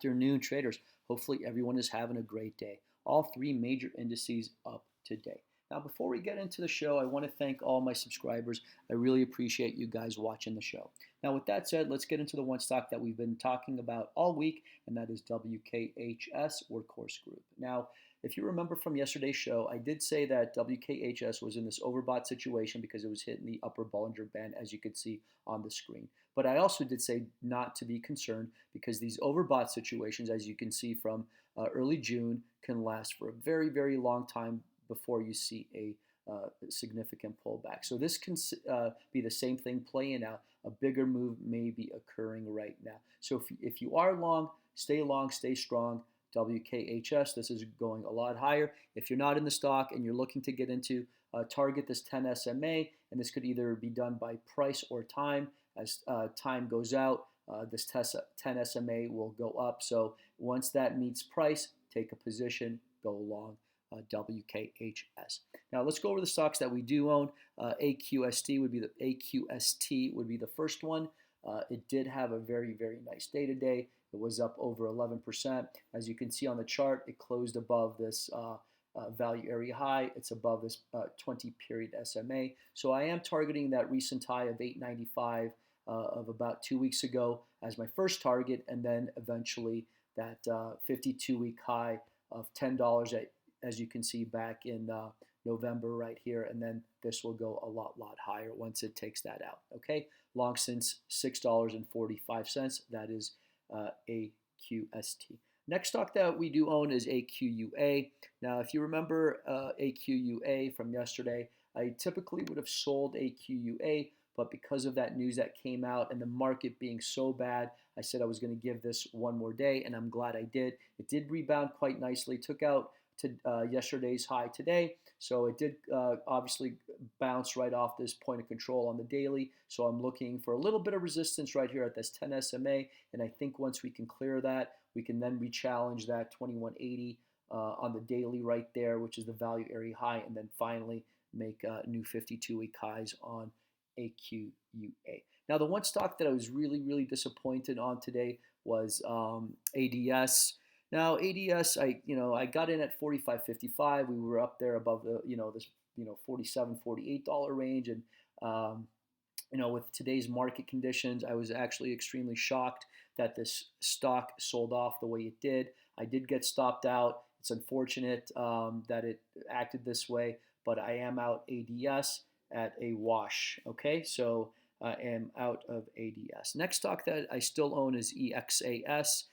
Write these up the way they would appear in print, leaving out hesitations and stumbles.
Afternoon, traders. Hopefully, everyone is having a great day. All three major indices up today. Now, before we get into the show, I want to thank all my subscribers. I really appreciate you guys watching the show. Now, with that said, let's get into the one stock that we've been talking about all week, and that is WKHS, Workhorse Group. Now, if you remember from yesterday's show, I did say that WKHS was in this overbought situation because it was hitting the upper Bollinger Band, as you could see on the screen. But I also did say not to be concerned because these overbought situations, as you can see from early June, can last for a very, very long time before you see a significant pullback. So this can be the same thing playing out. A bigger move may be occurring right now. So if you are long, stay strong. WKHS, this is going a lot higher. If you're not in the stock and you're looking to get into, target this 10 SMA, and this could either be done by price or time. As time goes out, this 10 SMA will go up. So once that meets price, take a position, go long. WKHS. Now let's go over the stocks that we do own. AQST would be the first one. It did have a very, very nice day today. It was up over 11%. As you can see on the chart, it closed above this value area high. It's above this 20-period SMA. So I am targeting that recent high of 895 of about 2 weeks ago as my first target, and then eventually that 52-week high of $10 as you can see back in November right here, and then this will go a lot higher once it takes that out. Okay, long since $6.45. That is AQST. Next stock that we do own is AQUA. Now, if you remember AQUA from yesterday, I typically would have sold AQUA, but because of that news that came out and the market being so bad, I said I was going to give this one more day, and I'm glad I did. It did rebound quite nicely, took out to yesterday's high today. So it did obviously bounce right off this point of control on the daily. So I'm looking for a little bit of resistance right here at this 10 SMA. And I think once we can clear that, we can then re-challenge that 2180 on the daily right there, which is the value area high. And then finally make new 52-week highs on AQUA. Now, the one stock that I was really disappointed on today was ADS. Now ADS, I got in at 45.55. We were up there above the this $47, $48 range, and with today's market conditions, I was actually extremely shocked that this stock sold off the way it did. I did get stopped out. It's unfortunate that it acted this way, but I am out ADS at a wash. Okay, so I am out of ADS. Next stock that I still own is EXAS.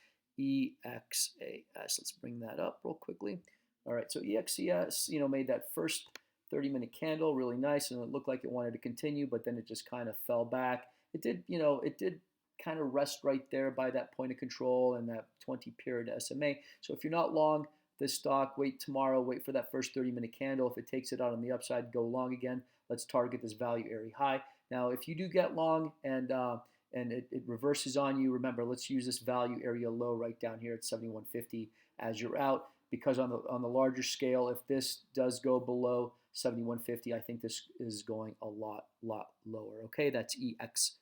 Let's bring that up real quickly. All right, so EXAS, made that first 30-minute candle really nice, and it looked like it wanted to continue, but then it just kind of fell back. It did kind of rest right there by that point of control and that 20-period SMA. So if you're not long this stock, wait tomorrow, wait for that first 30-minute candle. If it takes it out on the upside, go long again. Let's target this value area high. Now, if you do get long and it reverses on you, remember, let's use this value area low right down here at 71.50 as you're out, because on the larger scale, if this does go below 71.50, I think this is going a lot lower. Okay, that's EXAS.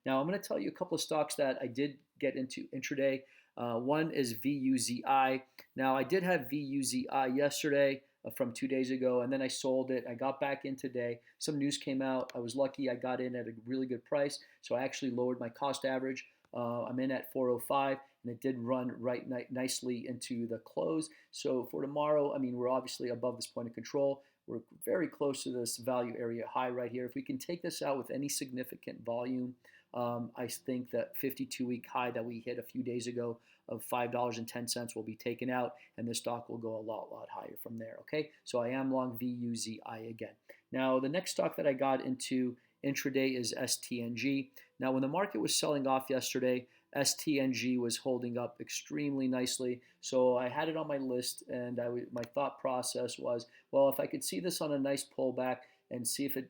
Now, I'm going to tell you a couple of stocks that I did get into intraday. One is VUZI. Now, I did have VUZI yesterday from 2 days ago, and then I sold it. I got back in today. Some news came out. I was lucky. I got in at a really good price, so I actually lowered my cost average. I'm in at 405, and it did run right nicely into the close. So for tomorrow, we're obviously above this point of control. We're very close to this value area high right here. If we can take this out with any significant volume, I think that 52-week high that we hit a few days ago of $5.10 will be taken out, and the stock will go a lot higher from there. Okay, so I am long VUZI again. Now, the next stock that I got into intraday is STNG. Now, when the market was selling off yesterday, STNG was holding up extremely nicely. So I had it on my list, and my thought process was, well, if I could see this on a nice pullback and see if it,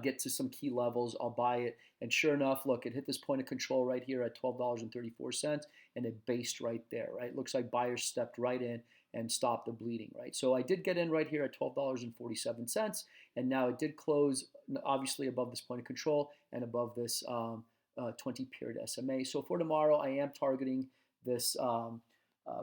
get to some key levels, I'll buy it. And sure enough, look, it hit this point of control right here at $12.34, and it based right there, right? Looks like buyers stepped right in and stopped the bleeding, right? So I did get in right here at $12.47, and now it did close obviously above this point of control and above this 20 period SMA. So for tomorrow, I am targeting this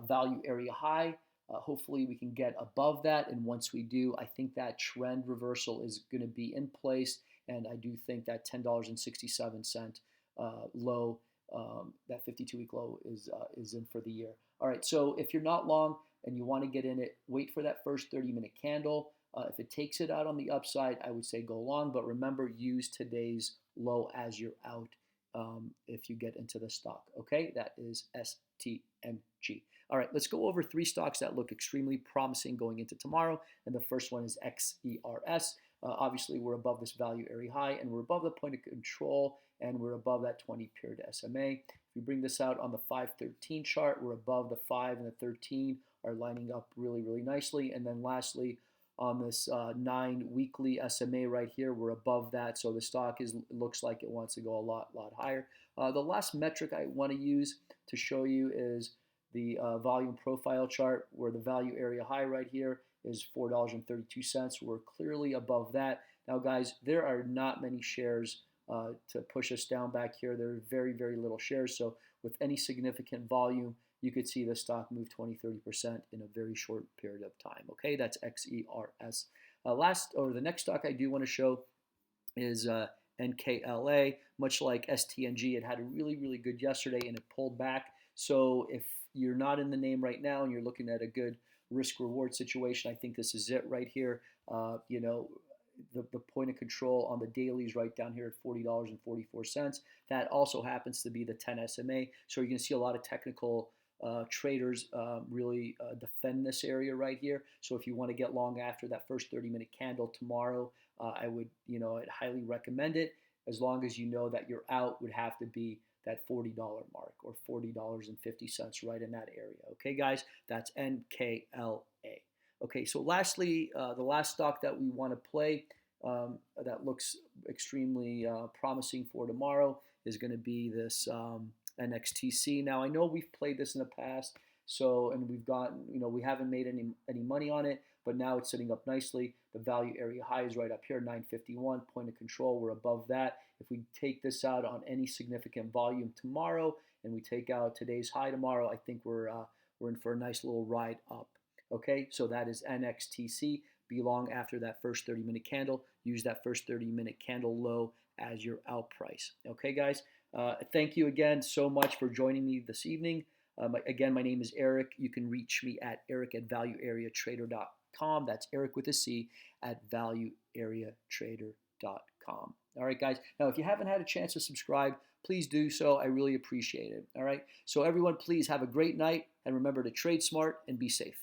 value area high. Hopefully we can get above that, and once we do, I think that trend reversal is going to be in place, and I do think that $10.67 low, that 52-week low, is in for the year. All right, so if you're not long and you want to get in it, wait for that first 30-minute candle. If it takes it out on the upside, I would say go long, but remember, use today's low as you're out if you get into the stock. Okay, that is STNG. All right, let's go over 3 stocks that look extremely promising going into tomorrow. And the first one is XERS. Obviously, we're above this value area high, and we're above the point of control, and we're above that 20-period SMA. If we bring this out on the 513 chart, we're above the 5 and the 13 are lining up really, really nicely. And then lastly, on this 9-weekly SMA right here, we're above that. So the stock looks like it wants to go a lot higher. The last metric I want to use to show you is the volume profile chart, where the value area high right here is $4.32. We're clearly above that. Now, guys, there are not many shares to push us down back here. There are very, very little shares. So with any significant volume, you could see the stock move 20-30% in a very short period of time. Okay, that's XERS. The next stock I do want to show is NKLA. Much like STNG, it had a really, really good yesterday and it pulled back. So if you're not in the name right now and you're looking at a good risk-reward situation, I think this is it right here. The point of control on the daily is right down here at $40.44. That also happens to be the 10 SMA. So you're going to see a lot of technical traders really defend this area right here. So if you want to get long after that first 30-minute candle tomorrow, I'd highly recommend it, as long as you know that your out would have to be that $40 mark or $40.50 right in that area. Okay, guys, that's NKLA. Okay, so lastly, the last stock that we want to play that looks extremely promising for tomorrow is going to be this NXTC. Now, I know we've played this in the past, and we've gotten, we haven't made any money on it, but now it's sitting up nicely. The value area high is right up here, 951. Point of control, we're above that. If we take this out on any significant volume tomorrow, and we take out today's high tomorrow, I think we're in for a nice little ride up. Okay, so that is NXTC. Be long after that first 30-minute candle. Use that first 30-minute candle low as your out price. Okay, guys. Thank you again so much for joining me this evening. Again, my name is Eric. You can reach me at eric@valueareatrader.com. That's Eric with a C at valueareatrader.com. All right, guys. Now, if you haven't had a chance to subscribe, please do so. I really appreciate it. All right. So everyone, please have a great night, and remember to trade smart and be safe.